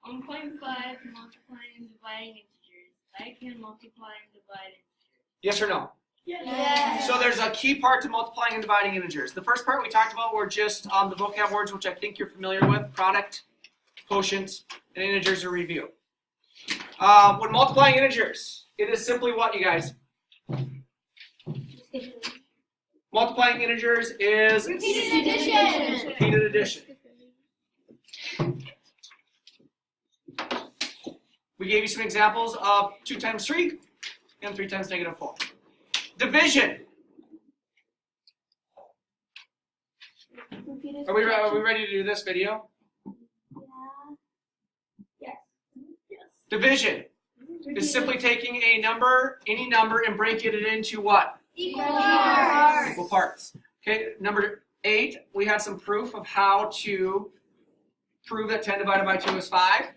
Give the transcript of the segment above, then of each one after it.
1.5 multiplying and dividing integers. I can multiply and divide integers. Yes or no? Yes. So there's a key part to multiplying and dividing integers. The first part we talked about were just the vocab words, which I think you're familiar with: product, quotient, and integers are review. When multiplying integers, it is simply what, you guys? Multiplying integers is Repeated addition. repeated addition. We gave you some examples of 2 times 3 and 3 times negative 4. Division. Are we ready to do this video? Yes. Division is simply taking a number, any number, and breaking it into what? Equal parts. Equal parts. Okay, number 8, we had some proof of how to prove that 10 divided by 2 is 5.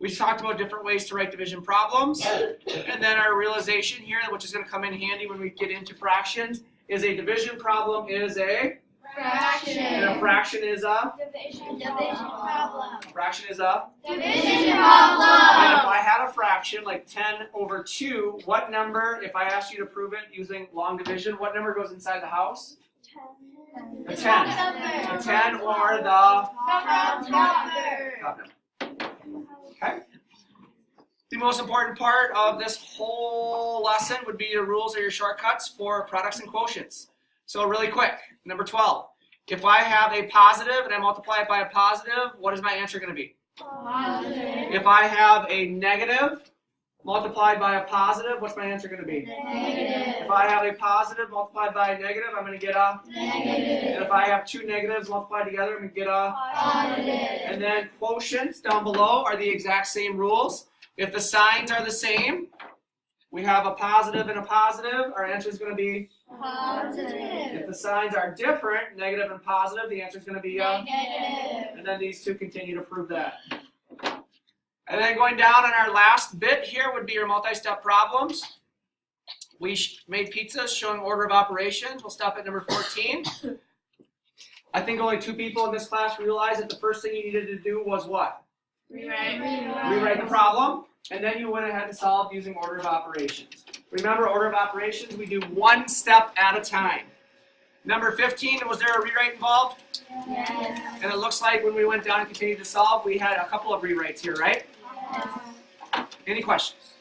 We talked about different ways to write division problems. And then our realization here, which is going to come in handy when we get into fractions, is a division problem is a Fraction. and a fraction is a Division problem. fraction is a. Division And problem. if I had a fraction like 10 over 2, what number, if I asked you to prove it using long division, what number goes inside the house? A 10. A 10 or the top number. Okay. The most important part of this whole lesson would be your rules or your shortcuts for products and quotients. So really quick, number 12. If I have a positive and I multiply it by a positive, what is my answer going to be? Positive. If I have a negative multiplied by a positive, what's my answer going to be? Negative. If I have a positive multiplied by a negative, I'm going to get a. Negative. And if I have 2 negatives multiplied together, I'm going to get a. Positive. And then quotients down below are the exact same rules. If the signs are the same, we have a positive and a positive, our answer is going to be. Positive. If the signs are different, negative and positive, the answer is going to be a. Negative. And then these two continue to prove that. And then going down on our last bit here would be your multi-step problems. We made pizzas showing order of operations. We'll stop at number 14. I think only 2 people in this class realized that the first thing you needed to do was what? Rewrite the problem, and then you went ahead and solved using order of operations. Remember, order of operations, we do 1 step at a time. Number 15, was there a rewrite involved? Yes. And it looks like when we went down and continued to solve, we had a couple of rewrites here, right? Yes. Any questions?